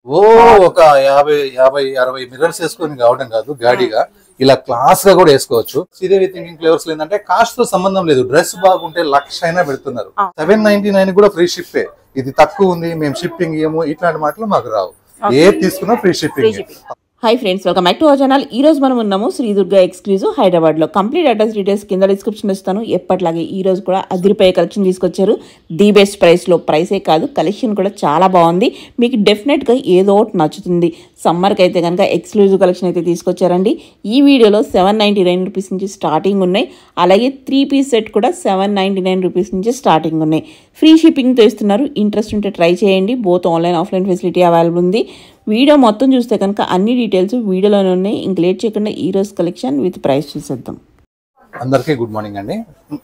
ఓ ఒక 50-60 మిర్రర్స్ వేసుకొని కావడం కాదు, గాడిగా ఇలా క్లాస్ గా కూడా వేసుకోవచ్చు. శ్రీదేవి థింకింగ్ ఫ్లేవర్స్ ఏంటంటే కాస్ట్ తో సంబంధం లేదు, డ్రెస్ బాగుంటే 1,00,000 అయినా పెడుతున్నారు. 799 కూడా ఫ్రీ షిప్. ఇది తక్కువ ఉంది, మేము షిప్పింగ్ ఇయ్యము, ఇట్లాంటి మాటలు మాకు రావు. ఏది తీసుకున్నా free shipping. Hi friends, welcome back to our channel. ఈ రోజు మనం ఉన్నాము శ్రీ దుర్గా ఎక్స్క్లూజివ్ హైదరాబాద్లో. కంప్లీట్ అడ్రస్ డీటెయిల్స్ కింద డిస్క్రిప్షన్ ఇస్తాను. ఎప్పటిలాగే ఈ రోజు కూడా అదిరిపోయే కలెక్షన్ తీసుకొచ్చారు. ది బెస్ట్ ప్రైస్లో. ప్రైసే కాదు, కలెక్షన్ కూడా చాలా బాగుంది. మీకు డెఫినెట్గా ఏదో ఒకటి నచ్చుతుంది. సమ్మర్కి అయితే కనుక ఎక్స్క్లూజివ్ కలెక్షన్ అయితే తీసుకొచ్చారండి. ఈ వీడియోలో 799 రూపీస్ నుంచి స్టార్టింగ్ ఉన్నాయి. అలాగే 3 పీస్ సెట్ కూడా 799 రూపీస్ నుంచి స్టార్టింగ్ ఉన్నాయి. ఫ్రీ షిప్పింగ్తో ఇస్తున్నారు. ఇంట్రెస్ట్ ఉంటే ట్రై చేయండి. Both online offline facility available ఉంది. వీడియో మొత్తం చూస్తే కనుక అన్ని డీటెయిల్స్ వీడియోలోనే ఉన్నాయి. ఇంక లేట్ చేయకుండా ఈ రోజు కలెక్షన్ విత్ ప్రైస్ చూసేద్దాం. అందరికీ గుడ్ మార్నింగ్ అండి.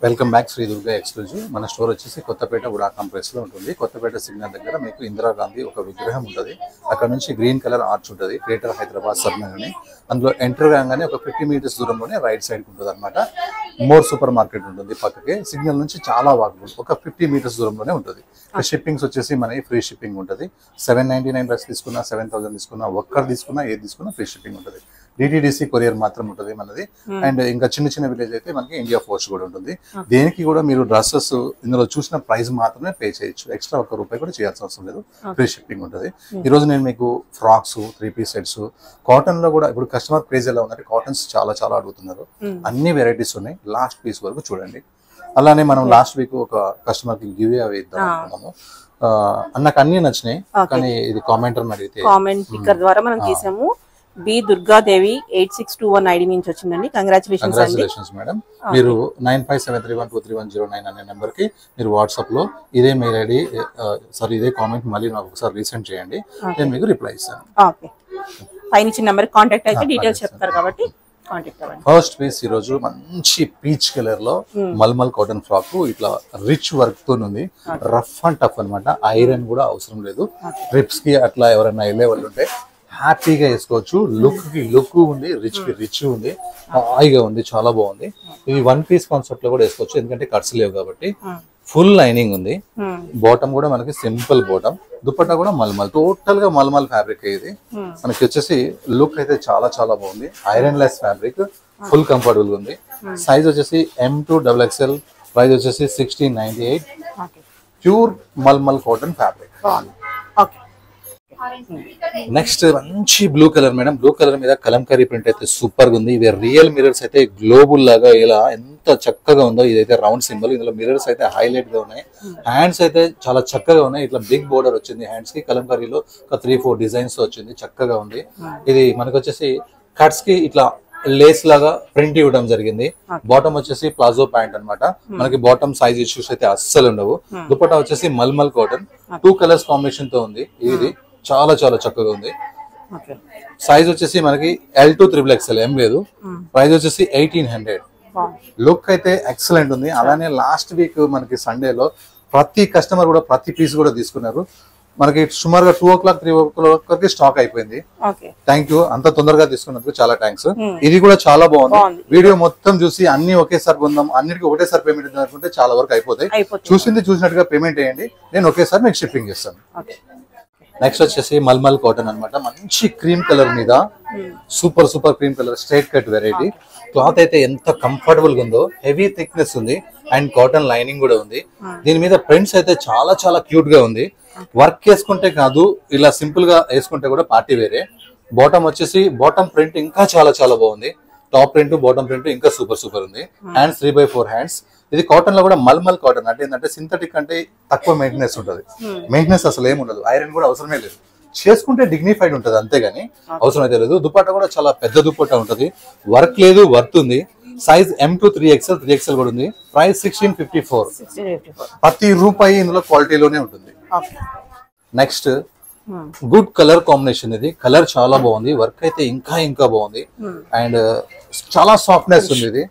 Welcome back Sri Durga exclusive. మన స్టోర్ వచ్చేసి కొత్తపేట ఉడా కాంప్లెక్స్ లో ఉంటుంది. కొత్తపేట సిగ్నల్ దగ్గర మీకు ఇందిరాగాంధీ ఒక విగ్రహం ఉంటుంది. అక్కడ నుంచి గ్రీన్ కలర్ ఆర్చ్ ఉంటుంది. గ్రేటర్ హైదరాబాద్ సబ్నగర్ అని. అందులో ఎంటర్ కాగానే ఒక 50 మీటర్స్ దూరంలోనే రైట్ సైడ్ ఉంటుంది అనమాట. మోర్ సూపర్ మార్కెట్ ఉంటుంది పక్కకే. సిగ్నల్ నుంచి చాలా వాకబుల్, ఒక 50 మీటర్స్ దూరంలోనే ఉంటుంది. షిప్పింగ్స్ వచ్చేసి మనకి ఫ్రీ షిప్పింగ్ ఉంటుంది. 799 డ్రెస్ తీసుకున్నా, 7000 తీసుకున్నా, ఒక్కరు తీసుకున్నా, ఏది తీసుకున్నా ఫ్రీ షిప్పింగ్ ఉంటుంది. డిటిడిసి కొరియర్ మాత్రం ఉంటుంది మనది. అండ్ ఇంకా చిన్న చిన్న విలేజ్ అయితే మనకి ఇండియా పోస్ట్ కూడా ఉంటుంది. దేనికి కూడా మీరు డ్రెస్సెస్ ఇందులో చూసిన ప్రైస్ మాత్రమే పే చేయొచ్చు. ఎక్స్ట్రా ₹1 కూడా చేయాల్సిన అవసరం లేదు. ఫ్రీ షిప్పింగ్ ఉంటుంది. ఈ రోజు నేను మీకు ఫ్రాక్స్, 3 పీస్ సెట్స్, కాటన్ లో కూడా ఇప్పుడు కస్టమర్ క్రేజ్ ఎలా ఉందంటే కాటన్స్ చాలా చాలా అడుగుతున్నారు. అన్ని వెరైటీస్ ఉన్నాయి. లాస్ట్ పీస్ వరకు చూడండి. అలానే మనం లాస్ట్ వీక్ ఒక కస్టమర్ కి గివ్ అవే ఇద్దాం అనుకున్నాము. నాకు అన్ని నచ్చినాయి, కానీ ఇది కామెంటర్ అడిగితే కామెంట్ పిక్కర్ ద్వారా మనం తీసాము. బి దుర్గాదేవి 8621 ఐడి నుంచి వచ్చిందండి. Congratulations madam. మీరు 9573123109 అనే నెంబర్ కి మీరు వాట్సాప్ లో ఇదే మెయిల్ ఐడి సారీ ఇదే కామెంట్ మళ్ళీ నాకు ఒకసారి రీసెండ్ చేయండి. నేను మీకు రిప్లై ఇస్తాను. పైన ఇచ్చిన నెంబర్ కాంటాక్ట్ అయితే డీటెయిల్స్ చెప్తారు కాబట్టి ఫస్ట్ పీస్ ఈ రోజు మంచి పీచ్ కలర్ లో మల్మల్ కాటన్ ఫ్రాక్, ఇట్లా రిచ్ వర్క్ తో ఉంది. రఫ్ అండ్ టఫ్ అనమాట. ఐరన్ కూడా అవసరం లేదు. ట్రిప్స్ కి అట్లా ఎవరైనా వెళ్ళే వాళ్ళు ఉంటే హ్యాపీగా వేసుకోవచ్చు. లుక్ కి లుక్ ఉంది, రిచ్ కి రిచ్ ఉంది, హాయిగా ఉంది, చాలా బాగుంది. ఇది 1 పీస్ కాన్సెప్ట్ లో కూడా వేసుకోవచ్చు, ఎందుకంటే కట్స్ లేవు కాబట్టి. ఫుల్ లైనింగ్ ఉంది. బాటమ్ కూడా మనకి సింపుల్ బాటమ్. దుపట్టా కూడా మల్మల్, టోటల్ గా మల్మల్ ఫ్యాబ్రిక్. ఇది మనకి వచ్చేసి లుక్ అయితే చాలా చాలా బాగుంది. Ironless fabric, full comfortable ఉంది. సైజ్ వచ్చేసి M2 XXL. ప్రైస్ వచ్చేసి 1698. Pure mulmul cotton fabric. Next మంచి blue colour madam. Blue colour మీద కలంకారీ ప్రింట్ అయితే సూపర్ గా ఉంది. ఇవి రియల్ మిర్రర్స్ అయితే గ్లోబుల్ లాగా ఇలా ఎంత చక్కగా ఉందో. ఇదైతే రౌండ్ సింబల్. ఇందులో మిర్రర్స్ అయితే హైలైట్ గా ఉన్నాయి. హ్యాండ్స్ అయితే చాలా చక్కగా ఉన్నాయి. ఇట్లా బిగ్ బోర్డర్ వచ్చింది హ్యాండ్స్ కి. కలంకారీలో ఒక 3-4 డిజైన్స్ వచ్చింది, చక్కగా ఉంది. ఇది మనకు వచ్చేసి కట్స్ కి ఇట్లా లేస్ లాగా ప్రింట్ ఇవ్వడం జరిగింది. బాటమ్ వచ్చేసి ప్లాజో ప్యాంట్ అనమాట. మనకి బాటమ్ సైజ్ ఇష్యూస్ అయితే అస్సలు ఉండవు. దుపట్టా వచ్చేసి మల్మల్ కాటన్ 2 కలర్స్ కాంబినేషన్ తో ఉంది. ఇది చాలా చాలా చక్కగా ఉంది. సైజ్ వచ్చేసి మనకి L2 XXL, ఏం లేదు. ప్రైస్ వచ్చేసి 1800. లుక్ అయితే ఎక్సలెంట్ ఉంది. అలానే లాస్ట్ వీక్ మనకి సండేలో ప్రతి కస్టమర్ కూడా ప్రతి పీస్ కూడా తీసుకున్నారు. మనకి సుమారుగా 2 o'clock 3 o'clock స్టాక్ అయిపోయింది. థ్యాంక్ యూ, అంత తొందరగా తీసుకున్నందుకు చాలా థ్యాంక్స్. ఇది కూడా చాలా బాగుంది. వీడియో మొత్తం చూసి అన్ని ఒకేసారి పొందాం, అన్నిటికీ ఒకటేసారి పేమెంట్ అనుకుంటే చాలా వరకు అయిపోతాయి. చూసినట్టుగా పేమెంట్ చేయండి, నేను ఒకేసారి మీకు షిప్పింగ్ చేస్తాను. నెక్స్ట్ వచ్చేసి మల్మల్ కాటన్ అనమాట. మంచి క్రీమ్ కలర్ మీద super super cream colour straight cut variety. Cloth అయితే ఎంత కంఫర్టబుల్ గా ఉందో. హెవీ థిక్నెస్ ఉంది అండ్ కాటన్ లైనింగ్ కూడా ఉంది. దీని మీద ప్రింట్స్ అయితే చాలా చాలా క్యూట్ గా ఉంది. వర్క్ వేసుకుంటే కాదు, ఇలా సింపుల్ గా వేసుకుంటే కూడా పార్టీ వేరే. బాటమ్ వచ్చేసి బాటమ్ ప్రింట్ ఇంకా చాలా చాలా బాగుంది. టాప్ ప్రింట్, బాటమ్ ప్రింట్ ఇంకా సూపర్ సూపర్ ఉంది. Hands 3/4 hands. ఇది కాటన్ లో కూడా మల్మల్ కాటన్ అంటే ఏంటంటే సింథటిక్ అంటే తక్కువ మెయింటెనెన్స్ ఉంటుంది. మెయింటెనెన్స్ అసలు ఏమి ఉండదు. ఐరన్ కూడా అవసరమే లేదు. చేసుకుంటే డిగ్నిఫైడ్ ఉంటుంది, అంతేగాని అవసరం అయితే లేదు. దుపట్టా కూడా చాలా పెద్ద దుపట్టా ఉంటుంది. వర్క్ లేదు, వర్త్ ఉంది. సైజ్ M2 3XL కూడా ఉంది. ప్రైస్ 1654. ప్రతి రూపాయి ఇందులో క్వాలిటీలోనే ఉంటుంది. Next good colour combination. ఇది కలర్ చాలా బాగుంది. వర్క్ అయితే ఇంకా ఇంకా బాగుంది అండ్ చాలా సాఫ్ట్నెస్ ఉంది. ఇది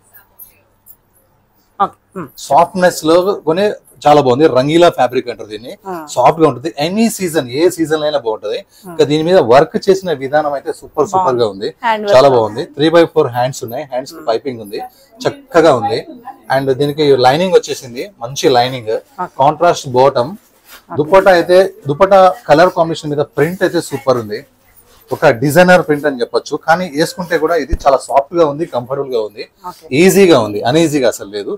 సాఫ్ట్నెస్ లో కొనే చాలా బాగుంది. రంగీలా ఫ్యాబ్రిక్ అంటారు దీన్ని. సాఫ్ట్ గా ఉంటుంది. ఎనీ సీజన్, ఏ సీజన్ అయినా బాగుంటది. ఇంకా దీని మీద వర్క్ చేసిన విధానం అయితే సూపర్ సూపర్ గా ఉంది, చాలా బాగుంది. 3/4 హ్యాండ్స్ ఉన్నాయి. హ్యాండ్స్ కి పైపింగ్ ఉంది, చక్కగా ఉంది. అండ్ దీనికి లైనింగ్ వచ్చేసింది, మంచి లైనింగ్. కాంట్రాస్ట్ బాటమ్ దుపట్టా అయితే దుపట్టా కలర్ కాంబినేషన్ మీద ప్రింట్ అయితే సూపర్ ఉంది, ఒక డిజైనర్ ప్రింట్ అని చెప్పొచ్చు. కానీ వేసుకుంటే కూడా ఇది చాలా సాఫ్ట్ గా ఉంది, కంఫర్టబుల్ గా ఉంది, ఈజీగా ఉంది, అన్ఈజీగా అసలు లేదు.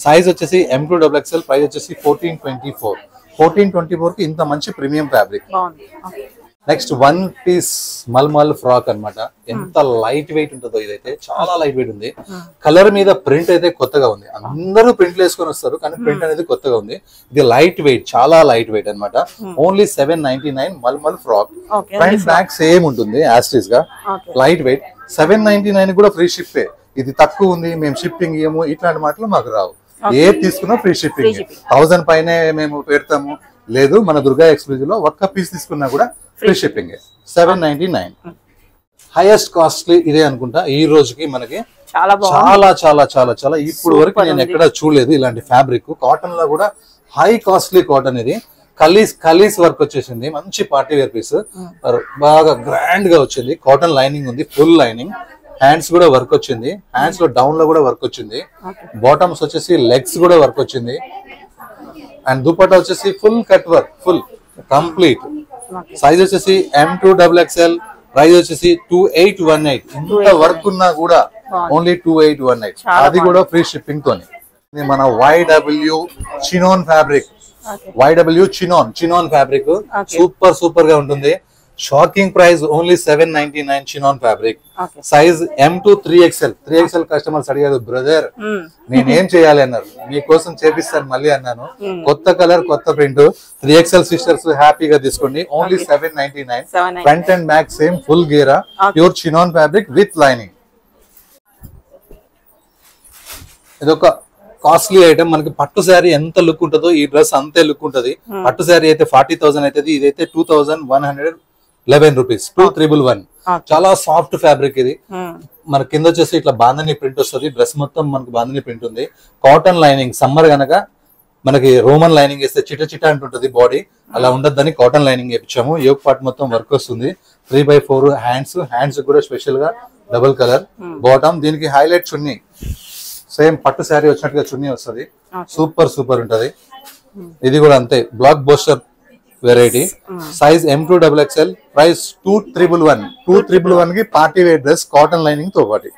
సైజ్ వచ్చేసి M2XXL, ప్రైస్ వచ్చేసి 1424 కి ఇంత మంచి premium fabric. Next one piece mulmul frock అన్నమాట. ఎంత లైట్ వెయిట్ ఉంటుందో ఇదైతే, చాలా లైట్ వెయిట్ ఉంది. కలర్ మీద ప్రింట్ అయితే కొత్తగా ఉంది, అందరూ ప్రింట్లు వేసుకొని వస్తారు కానీ ప్రింట్ అనేది కొత్తగా ఉంది. ఇది లైట్ వెయిట్, చాలా లైట్ వెయిట్ అన్నమాట. Only 799 mulmul frock. Front back same ఉంటుంది యాస్టీస్ గా, లైట్ వెయిట్. 799 కూడా ఫ్రీ షిప్. ఇది తక్కువ ఉంది, మేము షిప్పింగ్ ఇయ్యము, ఇట్లాంటి మాటలు మాకు రావు. ఏది తీసుకున్నా ఫ్రీ షిప్పింగ్. 1000 పైనే మేము పెడతాము, లేదు మన దుర్గా ఎక్స్క్లూజివ్ లో ఒక్క పీస్ తీసుకున్నా కూడా ఫ్రీ షిప్పింగ్. 799 హైయెస్ట్ కాస్ట్లీ ఇదే అనుకుంటా ఈ రోజుకి. మనకి చాలా చాలా చాలా చాలా ఇప్పుడు వరకు నేను ఎక్కడ చూడలేదు ఇలాంటి ఫ్యాబ్రిక్. కాటన్ లో కూడా హై కాస్ట్లీ కాటన్. ఇది కలీస్ వర్క్ వచ్చేసింది, మంచి పార్టీ వేర్ పీస్, బాగా గ్రాండ్ గా వచ్చింది. కాటన్ లైనింగ్ ఉంది, ఫుల్ లైనింగ్. హ్యాండ్స్ కూడా వర్క్ వచ్చింది, హ్యాండ్స్ లో డౌన్ లో కూడా వర్క్ వచ్చింది. బాటమ్స్ వచ్చేసి లెగ్స్ కూడా వర్క్ వచ్చింది. అండ్ దుపట్టా వచ్చేసి full cut work, full complete. Size వచ్చేసి M2XXL, ప్రైస్ వచ్చేసి 2818. ఇంత వర్క్ ఉన్నా కూడా ఓన్లీ 2818, అది కూడా ఫ్రీ షిప్పింగ్ తోని. మన YW chinon fabric, YW chinon fabric super super గా ఉంటుంది. Shocking price only 799 chinon fabric. Size M2 3XL customers అడిగారు, బ్రదర్ నేనేం చేయాలి అన్నారు, మీకోసం చేపిస్తాను మళ్ళీ అన్నాను. కొత్త కలర్, కొత్త ప్రింట్, 3XL సిస్టర్స్ హ్యాపీగా తీసుకోండి. Only 799. Front and back same full గేరా, pure chinon fabric with lining. ఇదొక కాస్ట్లీ ఐటమ్. మనకి పట్టు శారీ ఎంత లుక్ ఉంటుందో ఈ డ్రెస్ అంతే లుక్ ఉంటది. పట్టు శారీ అయితే 40,000 అవుతుంది, ఇదైతే 2111 రూపీస్, 2311. చాలా సాఫ్ట్ ఫ్యాబ్రిక్ ఇది. మన కింద వచ్చేసి ఇట్లా బాందని ప్రింట్ వస్తుంది, డ్రెస్ మొత్తం మనకి బాందని ప్రింట్ ఉంది. కాటన్ లైనింగ్, సమ్మర్ గనక మనకి రోమన్ లైనింగ్ వేస్తే చిట చిట అంటుంటది బాడీ, అలా ఉండద్దని కాటన్ లైనింగ్ వేపించాము. యోగ్ పార్ట్ మొత్తం వర్క్ వస్తుంది. 3/4 హ్యాండ్స్ కూడా స్పెషల్ గా డబుల్ కలర్ బాటమ్. దీనికి హైలైట్ చున్నీ, సేమ్ పట్టు శారీ వచ్చినట్టుగా చున్నీ వస్తుంది, సూపర్ సూపర్ ఉంటది. ఇది కూడా అంతే, blockbuster variety. Size M2XXL, price 2311 కి party wear dress, cotton lining తో పాటు.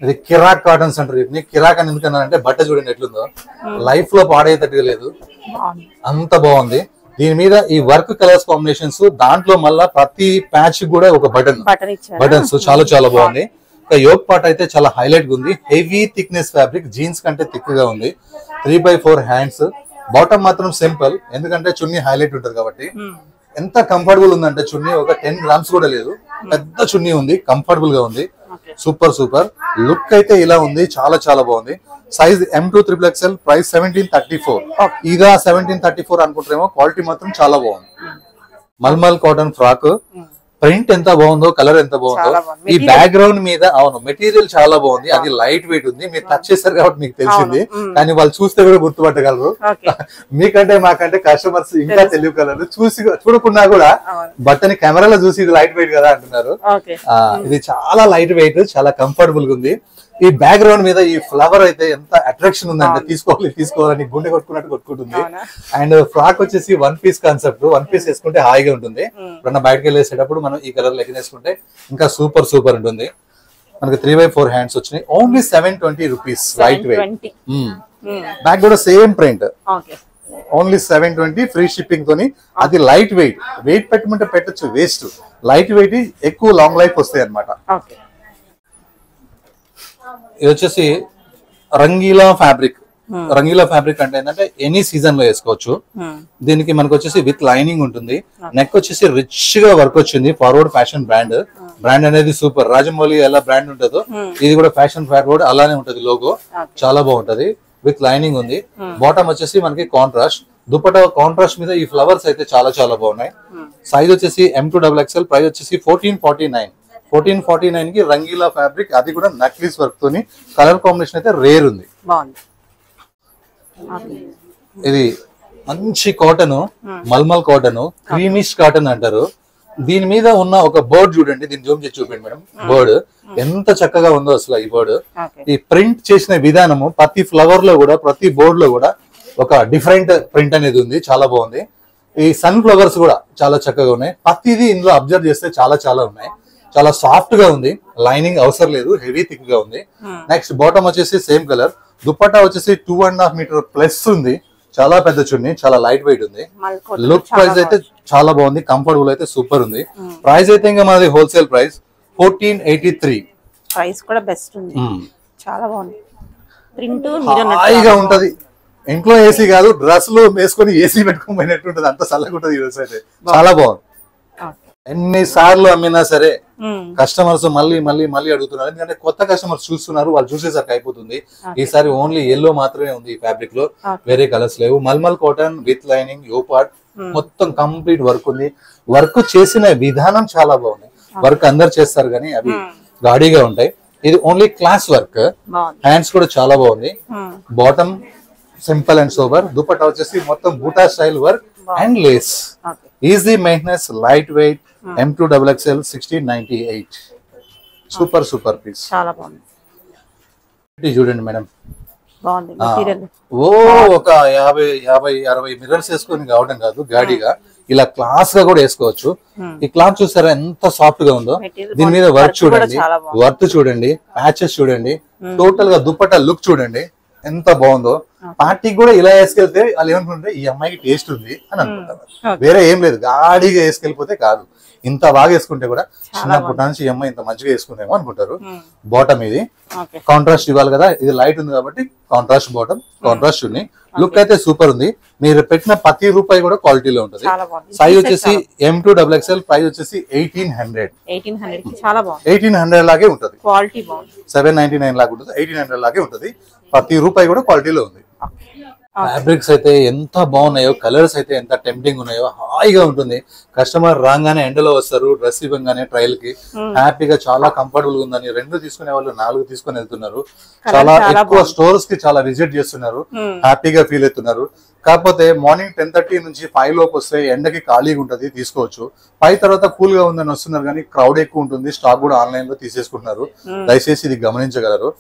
ఇది కిరాక్ కాటన్స్ అంటారు. వీటిని కిరాక్ అని ఎందుకన్నారంటే బట్ట చూడండి ఎట్లుందో, లైఫ్ లో పాడేటట్టుగా లేదు, అంత బాగుంది. దీని మీద ఈ వర్క్ కలర్స్ కాంబినేషన్స్, దాంట్లో మళ్ళా ప్రతి ప్యాచ్ కూడా ఒక బటన్స్ చాలా చాలా బాగుంది. యోగ్ పార్ట్ అయితే చాలా హైలైట్ గా ఉంది. హెవీ థిక్నెస్ ఫ్యాబ్రిక్, జీన్స్ కంటే థిక్ గా ఉంది. 3/4 హ్యాండ్స్, బాటమ్ మాత్రం సింపుల్, ఎందుకంటే చున్నీ హైలైట్ ఉంటుంది కాబట్టి. ఎంత కంఫర్టబుల్ ఉందంటే చున్నీ ఒక 10 గ్రామ్స్ కూడా లేదు, పెద్ద చున్నీ ఉంది, కంఫర్టబుల్ గా ఉంది, సూపర్ సూపర్. లుక్ అయితే ఇలా ఉంది, చాలా చాలా బాగుంది. Size M2XXL, price 1734. ఇదా 1734 అనుకుంటారేమో, క్వాలిటీ మాత్రం చాలా బాగుంది. మల్మల్ కాటన్ ఫ్రాక్, ప్రింట్ ఎంత బాగుందో, కలర్ ఎంత బాగుందో. ఈ బ్యాక్గ్రౌండ్ మీద అవును మెటీరియల్ చాలా బాగుంది, అది లైట్ వెయిట్ ఉంది. మీరు టచ్ చేస్తారు కాబట్టి మీకు తెలిసింది, కానీ వాళ్ళు చూస్తే కూడా గుర్తుపట్టగలరు. మీకంటే మాకంటే కస్టమర్స్ ఇంకా తెలియగలరు, చూడకుండా కూడా బట్టని కెమెరాలో చూసి ఇది లైట్ వెయిట్ కదా అంటున్నారు. ఇది చాలా లైట్ వెయిట్, చాలా కంఫర్టబుల్ గా ఉంది. ఈ బ్యాక్గ్రౌండ్ మీద ఈ ఫ్లవర్ అయితే ఎంత అట్రాక్షన్ ఉందంటే తీసుకోవాలని గుండె కొట్టుకుంటుంది. అండ్ ఫ్రాక్ వచ్చేసి 1 పీస్ కాన్సెప్ట్, 1 పీస్ వేసుకుంటే హాయిగా ఉంటుంది. ఎప్పుడన్నా బయటకు వెళ్ళేసేటప్పుడు మనం ఈ కలర్ లెక్క వేసుకుంటే ఇంకా సూపర్ సూపర్ ఉంటుంది. మనకి 3/4 హ్యాండ్స్ వచ్చినాయి. Only 720 rupees, light weight. Back కూడా same print, only 720, free shipping తోని. అది లైట్ వెయిట్, వెయిట్ పెట్టమంటే పెట్టచ్చు, వేస్ట్. లైట్ వెయిట్ ఎక్కువ లాంగ్ లైఫ్ వస్తాయి అనమాట. ఇది వచ్చేసి రంగీలా ఫ్యాబ్రిక్. రంగీలా ఫ్యాబ్రిక్ అంటే ఏంటంటే ఎనీ సీజన్ లో వేసుకోవచ్చు. దీనికి మనకు వచ్చేసి విత్ లైనింగ్ ఉంటుంది. నెక్ వచ్చేసి రిచ్ గా వర్క్ వచ్చింది. ఫార్వర్డ్ ఫ్యాషన్ బ్రాండ్ అనేది సూపర్. రాజమౌళి ఎలా బ్రాండ్ ఉంటుందో ఇది కూడా ఫ్యాషన్ ఫార్వర్డ్ అలానే ఉంటది. లోగో చాలా బాగుంటది, విత్ లైనింగ్ ఉంది. బాటమ్ వచ్చేసి మనకి కాంట్రాస్ట్, దుపట్టా కాంట్రాస్ట్ మీద ఈ ఫ్లవర్స్ అయితే చాలా చాలా బాగున్నాయి. సైజ్ వచ్చేసి M2XXL, ప్రైస్ వచ్చేసి 1449 కి రంగీలా ఫ్యాబ్రిక్, అది కూడా నక్లీస్ వర్క్ తోని. కలర్ కాంబినేషన్ అయితే రేర్ ఉంది. ఇది మంచి cotton, mulmul cotton, creamish cotton అంటారు. దీని మీద ఉన్న ఒక బర్డ్ చూడండి, దీన్ని జూమ్ చేసి చూపండి మేడం. బర్డ్ ఎంత చక్కగా ఉందో అసలు. ఈ బర్డ్ ఈ ప్రింట్ చేసిన విధానము, ప్రతి ఫ్లవర్ లో కూడా, ప్రతి బోర్డ్ లో కూడా ఒక డిఫరెంట్ ప్రింట్ అనేది ఉంది, చాలా బాగుంది. ఈ సన్ ఫ్లవర్స్ కూడా చాలా చక్కగా ఉన్నాయి. ప్రతిదీ ఇందులో అబ్జర్వ్ చేస్తే చాలా చాలా ఉన్నాయి. చాలా సాఫ్ట్ గా ఉంది, లైనింగ్ అవసరం లేదు, హెవీ థిక్ గా ఉంది. నెక్స్ట్ బాటమ్ వచ్చేసి సేమ్ కలర్, దుపట్టా వచ్చేసి 2.5 మీటర్ ప్లస్ ఉంది. చాలా పెద్ద చున్నీ, చాలా లైట్ వెయిట్ ఉంది. లుక్ ప్రైస్ అయితే చాలా బాగుంది, కంఫర్టబుల్ అయితే సూపర్ ఉంది. ప్రైస్ అయితే ఇంకా మనది హోల్సేల్ ప్రైస్ 1483. ప్రైస్ కూడా బెస్ట్ ఉంది, చాలా బాగుంది. ప్రింట్ హాయిగా ఉంటది. ఇంట్లో ఏసీ కాదు, డ్రెస్ లో వేసుకొని ఏసీ పెట్టుకొని పోయినట్టు ఉంటది, అంత చల్లగా ఉంటది. ఈ డ్రెస్ అయితే చాలా బాగుంది. ఎన్ని సార్లు అమ్మినా సరే కస్టమర్స్ మళ్ళీ మళ్ళీ మళ్ళీ అడుగుతున్నారు, ఎందుకంటే కొత్త కస్టమర్స్ చూస్తున్నారు, వాళ్ళు చూసేసరికి అయిపోతుంది. ఈసారి ఓన్లీ ఎల్లో మాత్రమే ఉంది ఈ ఫ్యాబ్రిక్ లో, వేరే కలర్స్ లేవు. మల్మల్ కాటన్ విత్ లైనింగ్, యోపాట్, మొత్తం కంప్లీట్ వర్క్ ఉంది. వర్క్ చేసిన విధానం చాలా బాగుంది. వర్క్ అందరు చేస్తారు కానీ అవి గాడిగా ఉంటాయి. ఇది ఓన్లీ క్లాస్ వర్క్. హ్యాండ్స్ కూడా చాలా బాగుంది. Bottom simple and sober, dupatta వచ్చేసి మొత్తం buta style work and lace. Easy maintenance, light weight, M2XXL 1698. Super super piece, చాలా బాగుంది. చూడండి మేడం, బాగుంది మెటీరియల్. ఓ ఒక 50-60 మిర్రర్స్ వేసుకొని కావడం కాదు, గాడిగా ఇలా క్లాస్ గా కూడా వేసుకోవచ్చు. ఈ క్లాత్ చూసారా ఎంత సాఫ్ట్ గా ఉందో. దీని మీద వర్క్ చూడండి, వర్క్ చూడండి, ప్యాచెస్ చూడండి, టోటల్ గా దుపట్టా లుక్ చూడండి ఎంత బాగుందో. పార్టీకి కూడా ఇలా వేసుకెళ్తే వాళ్ళు ఏమనుకుంటే ఈ అమ్మాయికి టేస్ట్ ఉంది అని అనుకుంటారు, వేరే ఏం లేదు. గాడిగా వేసుకెళ్ళిపోతే కాదు, ఇంత బాగా వేసుకుంటే కూడా చిన్నప్పటి నుంచి ఈ అమ్మాయి ఇంత మంచిగా వేసుకుందేమో అనుకుంటారు. బాటమ్ ఇది కాంట్రాస్ట్ ఇవ్వాలి కదా, ఇది లైట్ ఉంది కాబట్టి కాంట్రాస్ట్ బాటమ్, కాంట్రాస్ట్ చున్నీ. లుక్ అయితే సూపర్ ఉంది. మీరు పెట్టిన ప్రతి రూపాయి కూడా క్వాలిటీలో ఉంటుంది. సైజ్ వచ్చేసి M2XXL, ప్రైస్ వచ్చేసి 1800. 1800 లాగే ఉంటుంది. 799 లాగా ఉంటుంది, 1800 లాగే ఉంటుంది. ప్రతి రూపాయి కూడా క్వాలిటీలో ఉంది. ఫ్యాబ్రిక్స్ అయితే ఎంత బాగున్నాయో, కలర్స్ అయితే ఎంత టెంప్టింగ్ ఉన్నాయో, హాయిగా ఉంటుంది. కస్టమర్ రాగానే ఎండలో వస్తారు, డ్రెస్ ఇవ్వగానే ట్రయల్ కి హ్యాపీగా చాలా కంఫర్టబుల్ గా ఉందని 2 తీసుకునే వాళ్ళు 4 తీసుకొని వెళ్తున్నారు. చాలా ఎక్కువ స్టోర్స్ కి చాలా విజిట్ చేస్తున్నారు, హ్యాపీగా ఫీల్ అవుతున్నారు. కాకపోతే మార్నింగ్ 10:30 నుంచి 5 లోపు వస్తే ఎండకి ఖాళీగా ఉంటది, తీసుకోవచ్చు. 5 తర్వాత కూల్ గా ఉందని వస్తున్నారు కానీ క్రౌడ్ ఎక్కువ ఉంటుంది, స్టాక్ కూడా ఆన్లైన్ లో తీసేసుకుంటున్నారు. దయచేసి ఇది గమనించగలరు.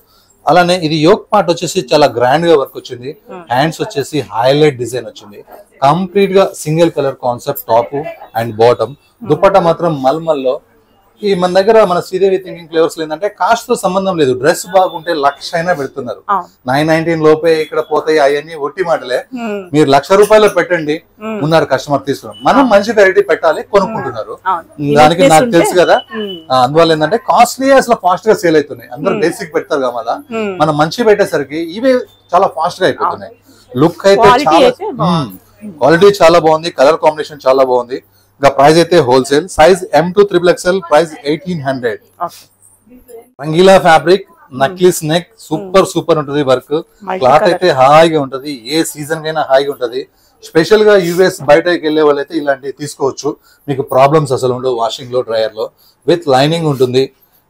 అలానే ఇది యోక్ పార్ట్ వచ్చేసి చాలా గ్రాండ్ గా వర్క్ వచ్చింది. హ్యాండ్స్ వచ్చేసి హైలైట్ డిజైన్ వచ్చింది. కంప్లీట్ గా single colour concept, top and bottom. Dupatta మాత్రం మల్మల్లో. ఈ మన దగ్గర మన శ్రీదేవి థింకింగ్ ఫ్లేవర్స్ ఏంటంటే కాస్ట్ తో సంబంధం లేదు, డ్రెస్ బాగుంటే 1,00,000 అయినా పెడుతున్నారు. 919 లోపే ఇక్కడ పోతాయి, అవన్నీ ఒట్టి మాటలే. మీరు 1,00,000 రూపాయలు పెట్టండి, ఉన్నారు కస్టమర్ తీసుకున్నారు. మనం మంచి వెరైటీ పెట్టాలి, కొనుక్కుంటున్నారు. దానికి నాకు తెలుసు కదా, అందువల్ల ఏంటంటే కాస్ట్లీ అసలు ఫాస్ట్ గా సేల్ అవుతున్నాయి. అందరూ బేసిక్ పెడతారు కదా, మనం మంచి పెట్టేసరికి ఇవే చాలా ఫాస్ట్ గా అయిపోతున్నాయి. లుక్ అయితే చాలా క్వాలిటీ చాలా బాగుంది, కలర్ కాంబినేషన్ చాలా బాగుంది. ఇంకా ప్రైస్ అయితే wholesale, size M2XXL, price 1800. Rangeela fabric, necklace neck, super super ఉంటది. వర్క్ క్లాత్ అయితే హాయిగా ఉంటది, ఏ సీజన్ కైనా హాయిగా ఉంటది. స్పెషల్ గా US బయటకి వెళ్లే వాళ్ళైతే ఇలాంటివి తీసుకోవచ్చు, మీకు ప్రాబ్లమ్స్ అసలు ఉండవు. వాషింగ్ లో, డ్రైయర్ లో విత్ లైనింగ్ ఉంటుంది.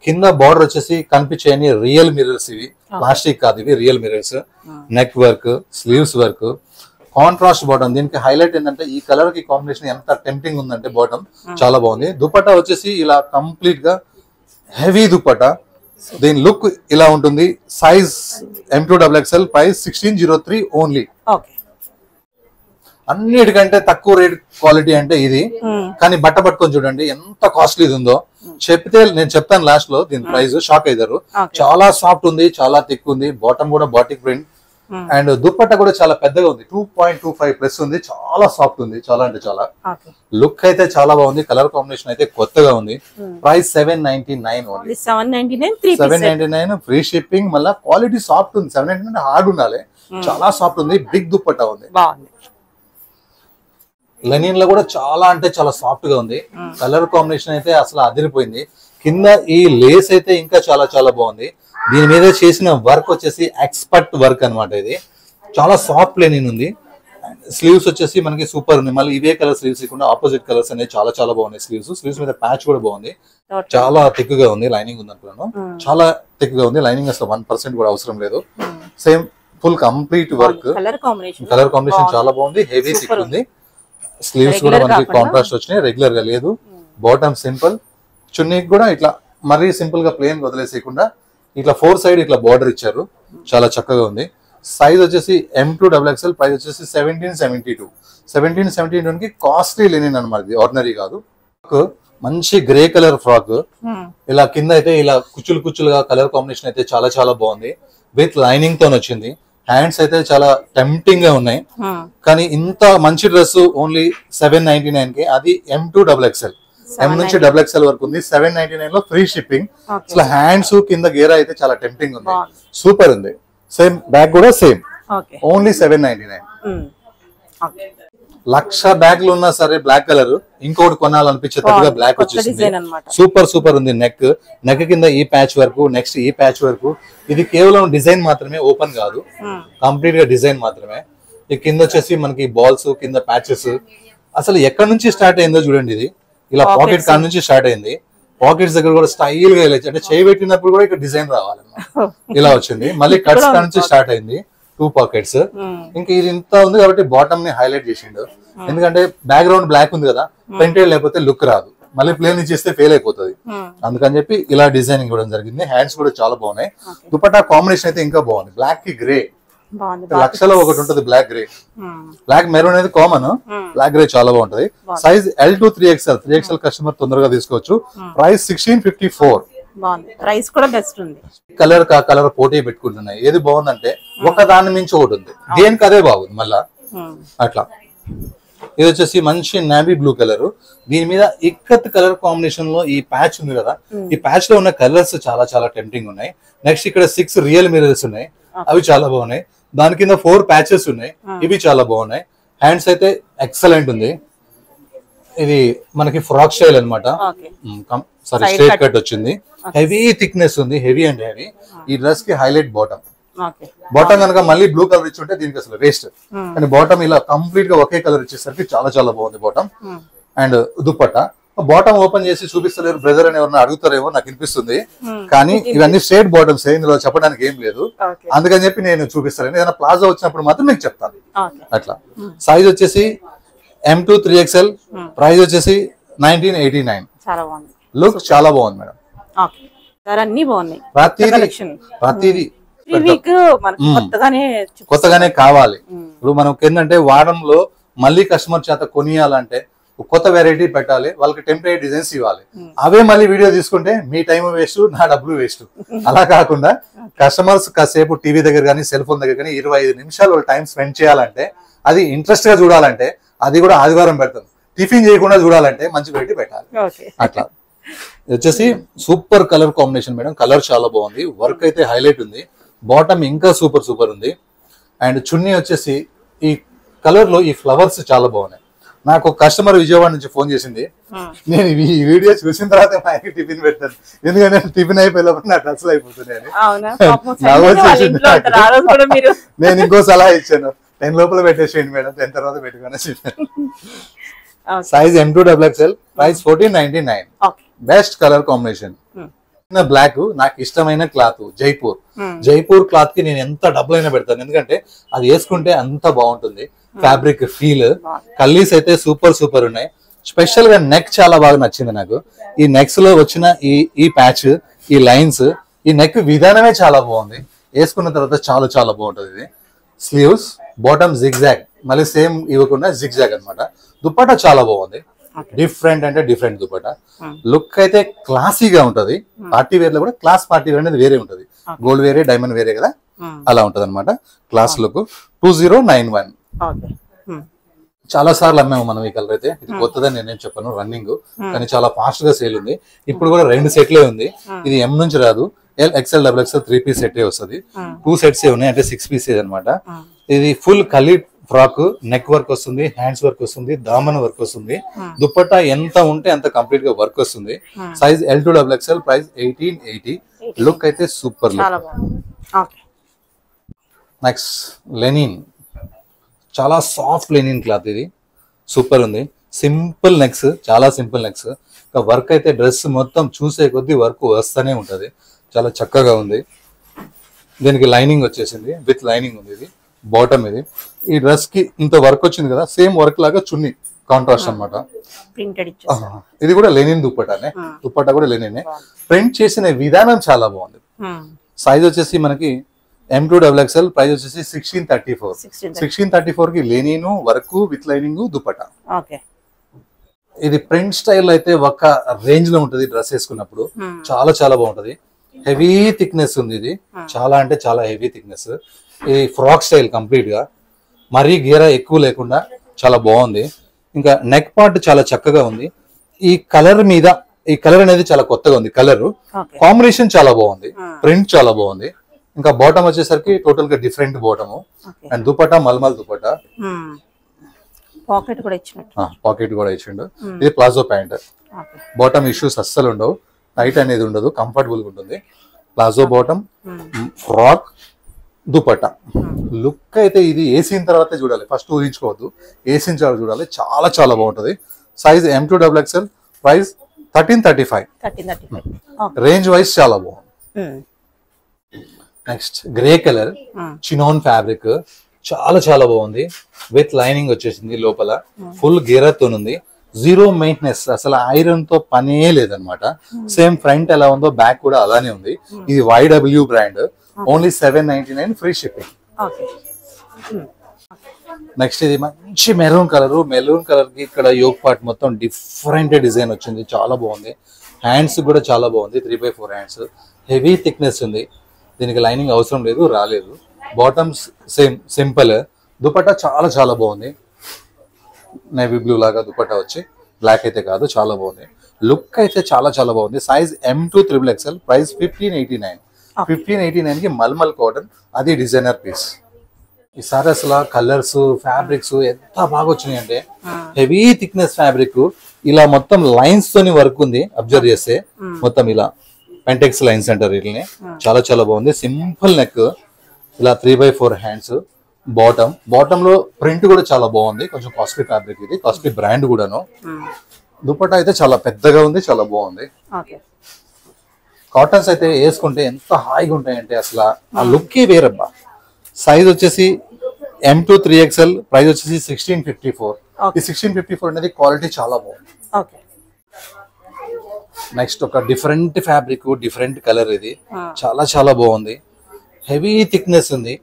కింద బార్డర్ వచ్చేసి కనిపించేయని రియల్ మిర్రర్స్, ఇవి ప్లాస్టిక్ కాదు, ఇవి real mirrors. Neck work, sleeves work, contrast bottom. దీనికి హైలైట్ ఏంటంటే ఈ కలర్ కి కాంబినేషన్ ఎంత టెంప్టింగ్ ఉందంటే బాటమ్ చాలా బాగుంది. దుపట్టా వచ్చేసి ఇలా కంప్లీట్ గా హెవీ దుపట్టా. దీని లుక్ ఇలా ఉంటుంది. Size M2XXL, price 1603 only. అన్నిటికంటే తక్కువ రేట్ క్వాలిటీ అంటే ఇది, కానీ బట్ట పట్టుకొని చూడండి ఎంత కాస్ట్లీ ఉందో. చెప్తే నేను చెప్తాను లాస్ట్ లో దీని ప్రైస్, షాక్ అవుతారు. చాలా సాఫ్ట్ ఉంది, చాలా థిక్ ఉంది. బాటమ్ కూడా బాటిక్ ప్రింట్ అండ్ దుపట్టా కూడా చాలా పెద్దగా ఉంది, 2.25 ప్లస్ ఉంది. చాలా సాఫ్ట్ ఉంది, చాలా అంటే చాలా. లుక్ అయితే చాలా బాగుంది, కలర్ కాంబినేషన్ అయితే కొత్తగా ఉంది. Price 799 only. 799 free shipping. మళ్ళీ క్వాలిటీ సాఫ్ట్ ఉంది. 799 హార్డ్ ఉండాలి, చాలా సాఫ్ట్ ఉంది. బిగ్ దుపట్టా ఉంది. లెనిన్ లో కూడా చాలా అంటే చాలా సాఫ్ట్ గా ఉంది. కలర్ కాంబినేషన్ అయితే అసలు అదిరిపోయింది. కింద ఈ లేస్ అయితే ఇంకా చాలా చాలా బాగుంది. దీని మీద చేసిన వర్క్ వచ్చేసి ఎక్స్పర్ట్ వర్క్ అన్నమాట. ఇది చాలా సాఫ్ట్ లెనిన్ ఉంది. స్లీవ్స్ వచ్చేసి మనకి సూపర్ ఉంది. మళ్ళీ ఇవే కలర్ స్లీవ్స్ ఇవ్వకుండా ఆపోజిట్ కలర్స్ అనేవి చాలా చాలా బాగున్నాయి. స్లీవ్స్ మీద ప్యాచ్ కూడా బాగుంది, చాలా థిక్ గా ఉంది. లైనింగ్ ఉంది అనుకున్నాను, చాలా థిక్ గా ఉంది. లైనింగ్ అసలు 1% కూడా అవసరం లేదు. Same full complete work, colour combination చాలా బాగుంది. హెవీ థిక్ ఉంది. స్లీవ్స్ కూడా మనకి కాంట్రాస్ట్ వచ్చినాయి, రెగ్యులర్ గా లేదు. బాటమ్ సింపుల్, చున్నీకి కూడా ఇట్లా మరీ సింపుల్ గా ప్లేన్ వదిలేసేయకుండా ఇట్లా 4 సైడ్ ఇట్లా బార్డర్ ఇచ్చారు, చాలా చక్కగా ఉంది. సైజ్ వచ్చేసి M2XXL, ప్రైస్ వచ్చేసి 1772. 1772 కి కాస్ట్లీ లెనిన్ అనమాట, ఇది ఆర్డినరీ కాదు. మంచి గ్రే కలర్ ఫ్రాక్, ఇలా కింద అయితే ఇలా కుచ్చులు కుచ్చులుగా కలర్ కాంబినేషన్ అయితే చాలా చాలా బాగుంది. విత్ లైనింగ్ తో వచ్చింది. హ్యాండ్స్ అయితే చాలా టెంప్టింగ్ గా ఉన్నాయి. కానీ ఇంత మంచి డ్రెస్ ఓన్లీ 799 కి, అది M2XXL. M నుంచి XXL వరకు ఉంది. 799 లో ఫ్రీ షిప్పింగ్. అసలు హ్యాండ్స్ కింద గేరా అయితే చాలా టెంప్టింగ్ ఉంది, సూపర్ ఉంది. సేమ్ బ్యాగ్ కూడా సేమ్, ఓన్లీ 799. 1,00,000 బ్యాగ్లు ఉన్నా సరే బ్లాక్ కలర్ ఇంకోటి కొనాలనిపించేటట్టుగా బ్లాక్ వచ్చేసింది. సూపర్ సూపర్ ఉంది. నెక్ కింద ఈ ప్యాచ్ వరకు, నెక్స్ట్ ఈ ప్యాచ్ వరకు. ఇది కేవలం డిజైన్ మాత్రమే, ఓపెన్ కాదు, కంప్లీట్ గా డిజైన్ మాత్రమే. ఈ కింద వచ్చేసి మనకి బాల్స్, కింద ప్యాచెస్. అసలు ఎక్కడి నుంచి స్టార్ట్ అయిందో చూడండి. ఇది ఇలా పాకెట్ కాడ నుంచి స్టార్ట్ అయింది. పాకెట్స్ దగ్గర కూడా స్టైల్ గా వెళ్ళచ్చు, అంటే చేయి పెట్టినప్పుడు కూడా ఇక్కడ డిజైన్ రావాలన్నమాట. ఇలా వచ్చింది. మళ్ళీ కట్స్ కాడ నుంచి స్టార్ట్ అయింది, 2 పాకెట్స్. ఇంకా ఇది ఇంత ఉంది కాబట్టి బాటమ్ ని హైలైట్ చేసిండు. ఎందుకంటే బ్యాక్గ్రౌండ్ బ్లాక్ ఉంది కదా, ప్రింటెడ్ లేకపోతే లుక్ రాదు, మళ్ళీ ప్లేన్ ఇచ్చేస్తే ఫెయిల్ అయిపోతుంది. అందుకని చెప్పి ఇలా డిజైనింగ్ ఇవ్వడం జరిగింది. హ్యాండ్స్ కూడా చాలా బాగున్నాయి. దుపట్టా కాంబినేషన్ అయితే ఇంకా బాగుంది, బ్లాక్ కి గ్రే. 1,00,000లో ఒకటి ఉంటుంది బ్లాక్ గ్రే. బ్లాక్ మెరూన్ అనేది కామన్, బ్లాక్ గ్రే చాలా బాగుంటది. Size L2 3XL. 3XL customer తొందరగా తీసుకోవచ్చు. ప్రైస్ 1654. ప్రైస్ కూడా బెస్ట్ ఉంది. కలర్ కలర్ పోటీ పెట్టుకుంటున్నాయి. ఏది బాగుందంటే ఒక దాని మించి ఒకటి ఉంది, దేనికి అదే బాగుంది మళ్ళా అట్లా. ఇది వచ్చేసి మంచి నావీ బ్లూ కలర్, దీని మీద ఇక్కత్ కలర్ కాంబినేషన్ లో ఈ ప్యాచ్ ఉంది కదా, ఈ ప్యాచ్ లో ఉన్న కలర్స్ చాలా చాలా టెంప్టింగ్ ఉన్నాయి. నెక్స్ట్ ఇక్కడ 6 రియల్ మిరర్స్ ఉన్నాయి, అవి చాలా బాగున్నాయి. దాని కింద 4 ప్యాచెస్ ఉన్నాయి, ఇవి చాలా బాగున్నాయి. హ్యాండ్స్ అయితే ఎక్సలెంట్ ఉంది. ఇది మనకి ఫ్రాక్ స్టైల్ అనమాట, సారీ స్ట్రైట్ కట్ వచ్చింది. హెవీ థిక్నెస్ ఉంది, హెవీ అండ్ హెవీ. ఈ డ్రెస్ కి హైలైట్ బాటమ్. బాటమ్ కనుక మళ్ళీ బ్లూ కలర్ ఇచ్చి ఉంటే దీనికి అసలు వేస్ట్. కానీ బాటమ్ ఇలా కంప్లీట్ గా ఒకే కలర్ ఇచ్చేసరికి చాలా చాలా బాగుంది bottom. And dupatta bottom open చేసి చూపిస్తలేరు బ్రదర్ అని ఎవరైనా అడుగుతారేమో నాకు అనిపిస్తుంది. కానీ ఇవన్నీ స్ట్రేట్ బాటమ్స్, ఇందులో చెప్పడానికి ఏం లేదు. అందుకని చెప్పి నేను చూపిస్తాను. ఏదైనా ప్లాజా వచ్చినప్పుడు మాత్రం మీకు చెప్తాను అట్లా. సైజ్ వచ్చేసి M2 3XL, ప్రైస్ వచ్చేసి 1989. లుక్ చాలా బాగుంది మేడం. ప్రతిదీ కొత్తగానే కావాలి. ఇప్పుడు మనకి ఏంటంటే వారంలో మళ్ళీ కస్టమర్ చేత కొనియాలంటే కొత్త వెరైటీ పెట్టాలి, వాళ్ళకి టెంపరీ డిజైన్స్ ఇవ్వాలి. అవే మళ్ళీ వీడియో తీసుకుంటే మీ టైం వేస్ట్, నా డబ్బులు వేస్ట్. అలా కాకుండా కస్టమర్స్ కాసేపు టీవీ దగ్గర కానీ సెల్ ఫోన్ దగ్గర కానీ 25 నిమిషాలు వాళ్ళు టైం స్పెండ్ చేయాలంటే, అది ఇంట్రెస్ట్ గా చూడాలంటే అది కూడా ఆదివారం పెడతాం. టిఫిన్ చేయకుండా చూడాలంటే మంచి వెరైటీ పెట్టాలి అట్లా. వచ్చేసి super colour combination madam, colour చాలా బాగుంది. వర్క్ అయితే హైలైట్ ఉంది. బాటమ్ ఇంకా సూపర్ సూపర్ ఉంది. అండ్ చున్నీ వచ్చేసి ఈ కలర్ లో ఈ ఫ్లవర్స్ చాలా బాగున్నాయి. నాకు ఒక కస్టమర్ విజయవాడ నుంచి ఫోన్ చేసింది, నేను ఈ వీడియో చూసిన తర్వాత మా ఆయనకి టిఫిన్ పెట్టాను, ఎందుకంటే టిఫిన్ అయిపోయినప్పుడు నా డ్రెస్సులు అయిపోతున్నాయి. నేను ఇంకో సలహా ఇచ్చాను, 10 లోపల పెట్టేసేయండి మేడం, 10 తర్వాత పెట్టుకుని. Size M2XXL, price 1499. Best colour combination. Black నాకు ఇష్టమైన క్లాత్ జైపూర్ క్లాత్ కి నేను ఎంత డబ్బులైనా పెడతాను, ఎందుకంటే అది వేసుకుంటే అంత బాగుంటుంది. ఫ్యాబ్రిక్ ఫీల్, కల్లీస్ అయితే సూపర్ సూపర్ ఉన్నాయి. స్పెషల్ గా నెక్ చాలా బాగా నచ్చింది నాకు. ఈ నెక్స్ లో వచ్చిన ఈ ప్యాచ్, ఈ లైన్స్, ఈ నెక్ విధానమే చాలా బాగుంది. వేసుకున్న తర్వాత చాలా చాలా బాగుంటుంది. ఇది స్లీవ్స్, బాటమ్ జిగ్జాగ్, మళ్ళీ సేమ్ ఇవ్వకుండా జిగ్జాగ్ అనమాట. దుపట్టా చాలా బాగుంది, డిఫరెంట్ అంటే డిఫరెంట్ దుపట్టా. లుక్ అయితే క్లాసీగా ఉంటది. పార్టీ వేర్ లో కూడా క్లాస్ పార్టీ వేర్ అనేది వేరే ఉంటది, గోల్డ్ వేరే డైమండ్ వేరే కదా, అలా ఉంటది అనమాట. Class look. 2091. చాలా సార్లు అమ్మాము మనం ఈ కలర్ అయితే. ఇది కొత్తదని నేనేం చెప్పాను, రన్నింగ్, కానీ చాలా ఫాస్ట్ గా సేల్ ఉంది. ఇప్పుడు కూడా 2 సెట్లే ఉంది. ఇది M నుంచి రాదు, XL XXL 3 పీస్ సెట్ వస్తుంది. 2 సెట్స్ ఉన్నాయి, అంటే 6 పీసెస్ అనమాట. ఇది ఫుల్ కలీ ఫ్రాక్, నెక్ వర్క్ వస్తుంది, హ్యాండ్స్ వర్క్ వస్తుంది, దామన్ వర్క్ వస్తుంది. దుపట్టా ఎంత ఉంటే అంత కంప్లీట్ గా వర్క్ వస్తుంది. Size L2 XXL, price 1880. Look అయితే సూపర్ లుక్. నెక్స్ట్ లెనిన్, చాలా సాఫ్ట్ లెనిన్ క్లాత్, ఇది సూపర్ ఉంది. సింపుల్ నెక్స్, చాలా సింపుల్ నెక్స్. వర్క్ అయితే డ్రెస్ మొత్తం చూసే కొద్దీ వర్క్ వస్తూనే ఉంటది, చాలా చక్కగా ఉంది. దీనికి లైనింగ్ వచ్చేసింది, విత్ లైనింగ్ ఉంది. ఇది బాటమ్. ఇది ఈ డ్రెస్ కి ఇంత వర్క్ వచ్చింది కదా, సేమ్ వర్క్ లాగా చున్నీ కాంట్రాస్ట్ అనమాట. ఇది కూడా లెనిన్ దుప్పటానే, దుప్పటా కూడా లెనినే. ప్రింట్ చేసిన విధానం చాలా బాగుంది. సైజ్ వచ్చేసి మనకి M2XXL ప్రైస్ వచ్చేసి 1634. 1634 కి linen work with lining dupatta. Okay, ఇది ప్రింట్ స్టైల్ అయితే ఒక రేంజ్ లో ఉంటది. డ్రెస్ వేసుకున్నప్పుడు చాలా చాలా బాగుంటది. హెవీ థిక్నెస్ ఉంది ఇది, చాలా అంటే చాలా హెవీ థిక్నెస్. ఈ ఫ్రాక్ స్టైల్ కంప్లీట్ గా, మరీ గీర ఎక్కువ లేకుండా చాలా బాగుంది. ఇంకా నెక్ పార్ట్ చాలా చక్కగా ఉంది. ఈ కలర్ మీద, ఈ కలర్ అనేది చాలా కొత్తగా ఉంది. కలర్ కాంబినేషన్ చాలా బాగుంది, ప్రింట్ చాలా బాగుంది. ఇంకా బాటమ్ వచ్చేసరికి టోటల్ గా different bottom and dupatta mulmul dupatta. Pocket కూడా ఇచ్చిండు. ఇది ప్లాజో ప్యాంట్. బాటమ్ ఇష్యూస్ అస్సలు ఉండవు, టైట్ అనేది ఉండదు, కంఫర్టబుల్ గా ఉంటుంది. Palazzo bottom, frock, dupatta. Look అయితే ఇది వేసిన తర్వాత చూడాలి, ఫస్ట్ ఊహించుకోవద్దు, వేసిన తర్వాత చూడాలి. చాలా చాలా బాగుంటది. Size M2XXL, price 1335. Range wise చాలా బాగుంది. Next grey colour chinon fabric, చాలా చాలా బాగుంది. విత్ లైనింగ్ వచ్చేసింది, లోపల ఫుల్ గేరతో ఉంది. జీరో మెయింటెనెన్స్, అసలు ఐరన్ తో పనే లేదనమాట. సేమ్ ఫ్రంట్ ఎలా ఉందో బ్యాక్ కూడా అలానే ఉంది. ఇది YW brand, only 799 free shipping. Next ఇది మంచి మెరూన్ కలర్. మెరూన్ కలర్ కి ఇక్కడ యోక్ పార్ట్ మొత్తం డిఫరెంట్ డిజైన్ వచ్చింది, చాలా బాగుంది. హ్యాండ్స్ కూడా చాలా బాగుంది, 3/4 హ్యాండ్స్. హెవీ థిక్నెస్ ఉంది, దీనికి లైనింగ్ అవసరం లేదు, రాలేదు. Bottoms same simple. దుపట్టా చాలా చాలా బాగుంది, నేవీ బ్లూ లాగా దుపట్టా వచ్చి, బ్లాక్ అయితే కాదు, చాలా బాగుంది. లుక్ అయితే చాలా చాలా బాగుంది. Size M2XXL, price 1589. 1589 కి మల్మల్ కాటన్, అది డిజైనర్ పీస్. ఈసారి అసలు కలర్స్, ఫ్యాబ్రిక్స్ ఎంత బాగా వచ్చినాయి అంటే, హెవీ థిక్నెస్ ఫ్యాబ్రిక్, ఇలా మొత్తం లైన్స్ తోని వర్క్ ఉంది. అబ్జర్వ్ చేస్తే మొత్తం ఇలా పెంటెక్స్ లైన్స్ అంటారు వీటిని. చాలా చాలా బాగుంది. సింపుల్ నెక్, ఇలా 3/4 హ్యాండ్స్. బాటమ్ లో ప్రింట్ కూడా చాలా బాగుంది. కొంచెం కాస్ట్లీ ఫ్యాబ్రిక్, ఇది కాస్ట్లీ బ్రాండ్ కూడాను. దుపట్టా అయితే చాలా పెద్దగా ఉంది, చాలా బాగుంది. కాటన్స్ అయితే వేసుకుంటే ఎంత హాయిగా ఉంటాయంటే అసలు ఆ లుక్ వేరబ్బా. సైజ్ వచ్చేసి M2XXL, ప్రైస్ వచ్చేసి 1654. ఈ 1654 అనేది క్వాలిటీ చాలా బాగుంది. నెక్స్ట్ ఒక డిఫరెంట్ ఫ్యాబ్రిక్, డిఫరెంట్ కలర్, ఇది చాలా చాలా బాగుంది. హెవీ థిక్నెస్ ఉంది,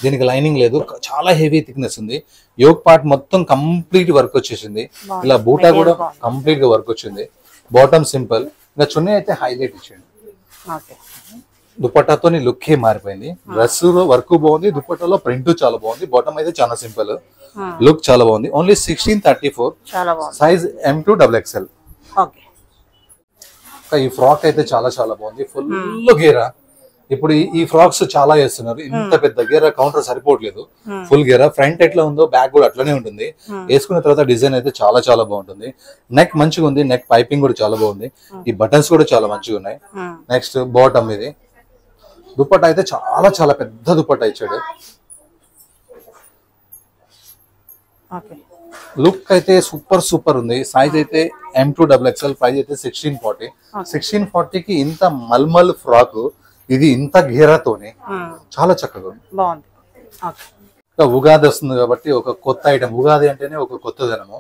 దీనికి లైనింగ్ లేదు, చాలా హెవీ థిక్నెస్ ఉంది. యోక్ పార్ట్ మొత్తం కంప్లీట్ వర్క్ వచ్చేసింది. ఇలా బూటా కూడా కంప్లీట్ గా వర్క్ వచ్చింది. బాటమ్ సింపుల్, ఇంకా చున్నీ అయితే హైలైట్ ఇచ్చింది. దుపట్టాతో లుక్ మారిపోయింది. డ్రెస్ లో వర్క్ బాగుంది, దుపట్టాలో ప్రింట్ చాలా బాగుంది. బాటమ్ అయితే చాలా సింపుల్, లుక్ చాలా బాగుంది. ఓన్లీ 1634. Size M2XXL. ఈ ఫ్రాక్ అయితే చాలా చాలా బాగుంది, ఫుల్ గేరా. ఇప్పుడు ఈ ఫ్రాక్స్ చాలా వేస్తున్నారు. ఇంత పెద్ద గేరా కౌంటర్ సరిపోవట్లేదు. ఫుల్ గేరా, ఫ్రంట్ ఎట్లా ఉందో బ్యాక్ కూడా అట్లనే ఉంటుంది. వేసుకున్న తర్వాత డిజైన్ అయితే చాలా చాలా బాగుంటుంది. నెక్ మంచిగా ఉంది, నెక్ పైపింగ్ కూడా చాలా బాగుంది. ఈ బటన్స్ కూడా చాలా మంచిగా ఉన్నాయి. నెక్స్ట్ బాటమ్, ఇది దుపట్టా అయితే చాలా చాలా పెద్ద దుపట్టా ఇచ్చాడు. లుక్ అయితే సూపర్ సూపర్ ఉంది. సైజ్ అయితే M2XXL, ప్రైస్ అయితే 1640. 1640 కి ఇంత మల్మల్ ఫ్రాక్, ఇది ఇంత గేరాతోనే చాలా చక్కగా ఉంది. ఉగాది వస్తుంది కాబట్టి ఒక కొత్త ఐటమ్. ఉగాది అంటేనే ఒక కొత్తదనము,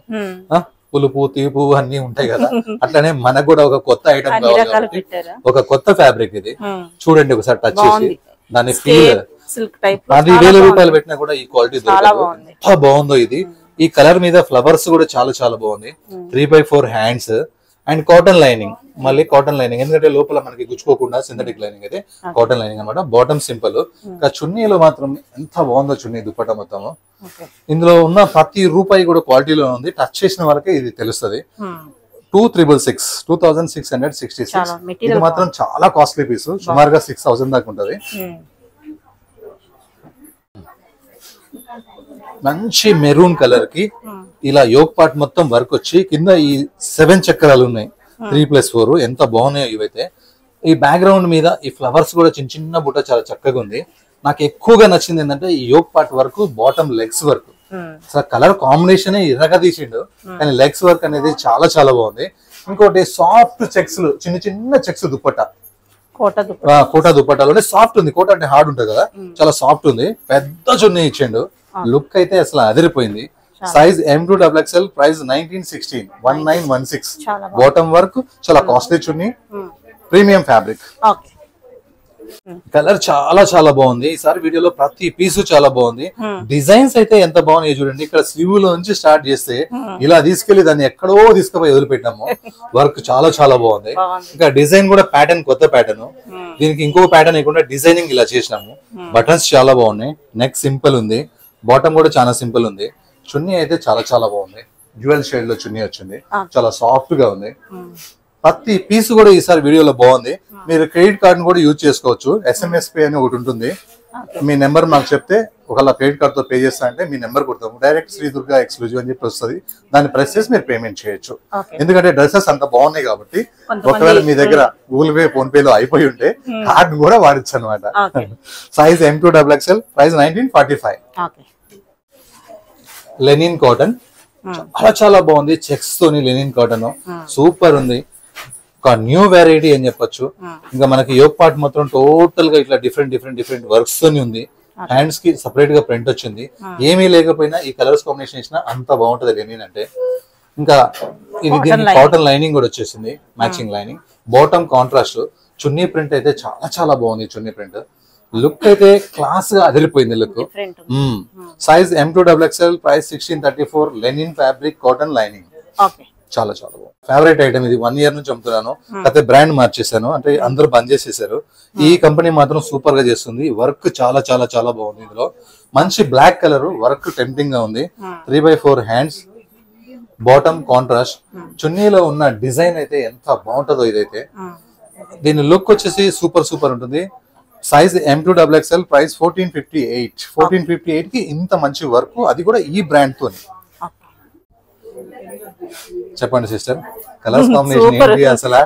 పులుపు తీపు అన్ని ఉంటాయి కదా. అట్లనే మనకు కూడా ఒక కొత్త ఐటమ్ కావాలి కాబట్టి ఒక కొత్త ఫ్యాబ్రిక్. ఇది చూడండి ఒకసారి టచ్ చేసి, దాని ఫీల్ 10,000 రూపాయలు పెట్టినా కూడా ఈ క్వాలిటీ దొరకదు. ఎంత బాగుందో ఇది. ఈ కలర్ మీద ఫ్లవర్స్ కూడా చాలా చాలా బాగుంది. 3/4 హ్యాండ్స్ అండ్ కాటన్ లైనింగ్. మళ్ళీ కాటన్ లైనింగ్, ఎందుకంటే లోపల మనకి గుచ్చుకోకుండా సింథటిక్ లైనింగ్ అయితే కాటన్ లైనింగ్ అనమాట. Bottom simple. ఇంకా చున్నీలో మాత్రం ఎంత బాగుందో చున్నీ, దుపట్టా మొత్తము. ఇందులో ఉన్న ప్రతి రూపాయి కూడా క్వాలిటీలో ఉంది. టచ్ చేసిన వాళ్ళకే ఇది తెలుస్తుంది. 2666. ఇది మాత్రం చాలా కాస్ట్లీ పీస్, సుమారుగా 6000 దాకా ఉంటది. మంచి మెరూన్ కలర్ కి ఇలా యోక్ పార్ట్ మొత్తం వర్క్ వచ్చి, కింద ఈ 7 చక్రాలు ఉన్నాయి, 3+4. ఎంత బాగున్నాయో ఇవైతే. ఈ బ్యాక్గ్రౌండ్ మీద ఈ ఫ్లవర్స్ కూడా చిన్న చిన్న బుట్ట చాలా చక్కగా ఉంది. నాకు ఎక్కువగా నచ్చింది ఏంటంటే ఈ yoke part work, bottom legs work. అసలు కలర్ కాంబినేషన్ ఇరగా తీసిండు, కానీ లెగ్స్ వర్క్ అనేది చాలా చాలా బాగుంది. ఇంకోటి సాఫ్ట్ చెక్స్, చిన్న చిన్న చెక్స్ దుపట్టా. కోటా దుపట్టాలోనే సాఫ్ట్ ఉంది. కోటా అంటే హార్డ్ ఉంటుంది కదా, చాలా సాఫ్ట్ ఉంది. పెద్ద చున్నీ ఇచ్చిండు. లుక్ అయితే అసలు అదిరిపోయింది. Size M2XXL, price 1916. Bottom work, చాలా కాస్ట్లీ చున్నీ, ప్రీమియం ఫ్యాబ్రిక్. కలర్ చాలా చాలా బాగుంది. ఈసారి వీడియోలో ప్రతి పీసు చాలా బాగుంది. డిజైన్స్ అయితే ఎంత బాగున్నాయి చూడండి. ఇక్కడ స్లీవ్ లో నుంచి స్టార్ట్ చేస్తే ఇలా తీసుకెళ్లి దాన్ని ఎక్కడో తీసుకుపోయి వదిలిపెట్టాము. వర్క్ చాలా చాలా బాగుంది. ఇంకా డిజైన్ కూడా ప్యాటర్న్ కొత్త ప్యాటర్న్. దీనికి ఇంకో ప్యాటర్న్ లేకుండా డిజైనింగ్ ఇలా చేసినాము. బటన్స్ చాలా బాగున్నాయి. నెక్ సింపుల్ ఉంది. బాటమ్ కూడా చాలా సింపుల్ ఉంది. చున్నీ అయితే చాలా చాలా బాగుంది. డ్యూయల్ షేడ్ లో చున్నీ వచ్చింది. చాలా సాఫ్ట్ గా ఉంది. ప్రతి పీస్ కూడా ఈసారి వీడియోలో బాగుంది. మీరు క్రెడిట్ కార్డ్ కూడా యూజ్ చేసుకోవచ్చు. SMS పే అని ఒకటి ఉంటుంది. మీ నెంబర్ మాకు చెప్తే ఒకవేళ క్రెడిట్ కార్డ్ తో పే చేస్తా అంటే మీ నెంబర్ కొడతాము. డైరెక్ట్ శ్రీ దుర్గా ఎక్స్క్లూజివ్ అని చెప్పి వస్తుంది. దాన్ని ప్రెస్ చేసి మీరు పేమెంట్ చేయొచ్చు. ఎందుకంటే డ్రెస్సెస్ అంత బాగున్నాయి కాబట్టి ఒకవేళ మీ దగ్గర గూగుల్ పే ఫోన్ పే లో అయిపోయి ఉంటే కార్డ్ కూడా వాడచ్చు అనమాట. Size M2XXL, price 1945. Linen cotton చాలా చాలా బాగుంది. చెక్స్ తోని లెనిన్ కాటన్ సూపర్ ఉంది. ఒక న్యూ వెరైటీ అని చెప్పొచ్చు. ఇంకా మనకి యోగ్ పార్ట్ మొత్తం టోటల్ గా ఇట్లా డిఫరెంట్ డిఫరెంట్ డిఫరెంట్ వర్క్స్ తోని ఉంది. హ్యాండ్స్ కి సెపరేట్ గా ప్రింట్ వచ్చింది. ఏమీ లేకపోయినా ఈ కలర్స్ కాంబినేషన్ ఇచ్చిన అంత బాగుంటది లెనిన్ అంటే. ఇంకా ఇది దీనికి కాటన్ లైనింగ్ కూడా వచ్చేసింది. Matching lining. Bottom contrast. Chunni print అయితే చాలా చాలా బాగుంది. చున్నీ ప్రింట్ లుక్ అయితే క్లాస్ గా అదిరిపోయింది look. Size M2XXL, price 1634. Linen fabric cotton lining. చాలా చాలా బాగుంది. ఫేవరెట్ ఐటమ్ ఇది. 1 year నుంచి అమ్ముతున్నాను. అయితే బ్రాండ్ మార్చేసాను. అంటే అందరూ బంద్ చేసేసారు. ఈ కంపెనీ మాత్రం సూపర్ గా చేస్తుంది. వర్క్ చాలా చాలా చాలా బాగుంది. ఇందులో మంచి బ్లాక్ కలర్ వర్క్ టెంప్టింగ్ గా ఉంది. 3/4 హ్యాండ్స్. Bottom contrast. చున్నీలో ఉన్న డిజైన్ అయితే ఎంత బాగుంటుందో ఇదైతే. దీని లుక్ వచ్చేసి సూపర్ సూపర్ ఉంటుంది. Size M2XXL, price 1458. 1458 కి ఇంత మంచి వర్క్, అది కూడా ఈ బ్రాండ్ తోని. చెప్పండి సిస్టర్, కలర్స్ కాంబినేషన్ ఏంటి అసలు?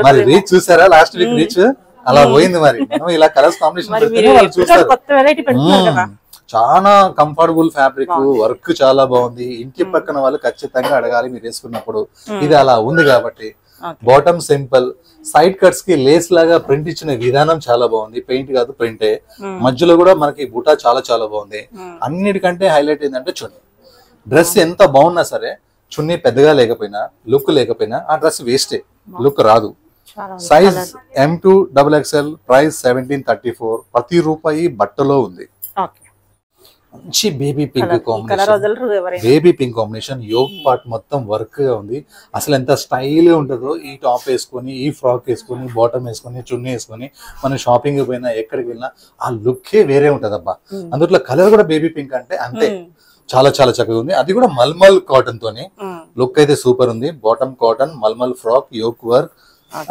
మరి రీచ్ చూసారా? లాస్ట్ వీక్ రీచ్ అలా పోయింది. మరి ఇలా కలర్స్ కాంబినేషన్ చూస్తారు. చాలా కంఫర్టబుల్ ఫ్యాబ్రిక్, వర్క్ చాలా బాగుంది. ఇంటి పక్కన వాళ్ళు ఖచ్చితంగా అడగాలి మీరు వేసుకున్నప్పుడు. ఇది అలా ఉంది కాబట్టి. Bottom simple. సైడ్ కట్స్ కి లేస్ లాగా ప్రింట్ ఇచ్చిన విధానం చాలా బాగుంది. పెయింట్ కాదు, ప్రింటే. మధ్యలో కూడా మనకి బుటా చాలా చాలా బాగుంది. అన్నిటికంటే హైలైట్ ఏంటంటే చున్నీ. డ్రెస్ ఎంత బాగున్నా సరే చున్నీ పెద్దగా లేకపోయినా, లుక్ లేకపోయినా ఆ డ్రెస్ వేస్టే, లుక్ రాదు. Size M2XXL, price 1734. ప్రతి రూపాయి బట్టలో ఉంది. మంచి baby pink combination. Baby pink combination. Yoke part మొత్తం వర్క్ గా ఉంది. అసలు ఎంత స్టైల్ గా ఉంటుందో. ఈ టాప్ వేసుకొని, ఈ ఫ్రాక్ వేసుకొని, బాటమ్ వేసుకొని, చున్నీ వేసుకొని మనం షాపింగ్ పోయినా ఎక్కడికి వెళ్ళినా ఆ లుక్కే వేరే ఉంటది అబ్బా. అందులో కలర్ కూడా బేబీ పింక్ అంటే అంతే. చాలా చాలా చక్కగా ఉంది. అది కూడా మల్మల్ కాటన్ తోని. లుక్ అయితే సూపర్ ఉంది. Bottom cotton, mulmul frock, yoke work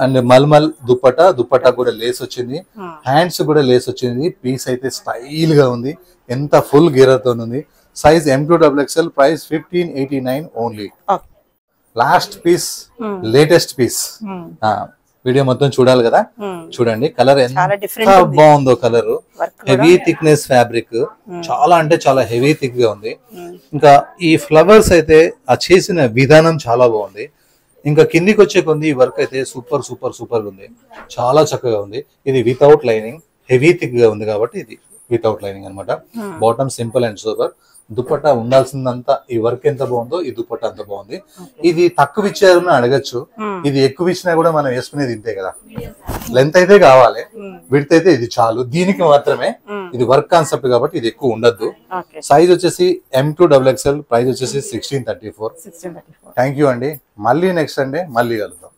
and mulmul dupatta. Dupatta కూడా లేస్ వచ్చింది. హ్యాండ్స్ కూడా లేస్ వచ్చింది. పీస్ అయితే స్టైల్ గా ఉంది. ఎంత ఫుల్ గేరతో ఉంది. Size M2XXL, price 1589 only. Last piece, latest piece. Video మొత్తం చూడాలి కదా, చూడండి. కలర్ ఎంత బాగుందో. Colour heavy thickness fabric. చాలా అంటే చాలా హెవీ థిక్ గా ఉంది. ఇంకా ఈ ఫ్లవర్స్ అయితే ఆ చేసిన విధానం చాలా బాగుంది. ఇంకా కిందికి వచ్చే కొంది ఈ వర్క్ అయితే సూపర్ సూపర్ సూపర్ ఉంది. చాలా చక్కగా ఉంది. ఇది వితౌట్ లైనింగ్, హెవీ థిక్ గా ఉంది కాబట్టి ఇది వితౌట్ లైనింగ్ అనమాట. Bottom simple and super. Dupatta ఉండాల్సిందంతా ఈ వర్క్ ఎంత బాగుందో ఈ దుపట్టా అంత బాగుంది. ఇది తక్కువ ఇచ్చారని అడగచ్చు. ఇది ఎక్కువ ఇచ్చినా కూడా మనం వేసుకునేది ఇంతే కదా. లెంత్ అయితే కావాలి, విడ్త్ అయితే ఇది చాలు. దీనికి మాత్రమే ఇది వర్క్ కాన్సెప్ట్ కాబట్టి ఇది ఎక్కువ ఉండద్దు. సైజ్ వచ్చేసి M2XXL, ప్రైస్ వచ్చేసి 1634. థ్యాంక్ యూ అండి. మళ్ళీ నెక్స్ట్ సండే మళ్ళీ కలుద్దాం.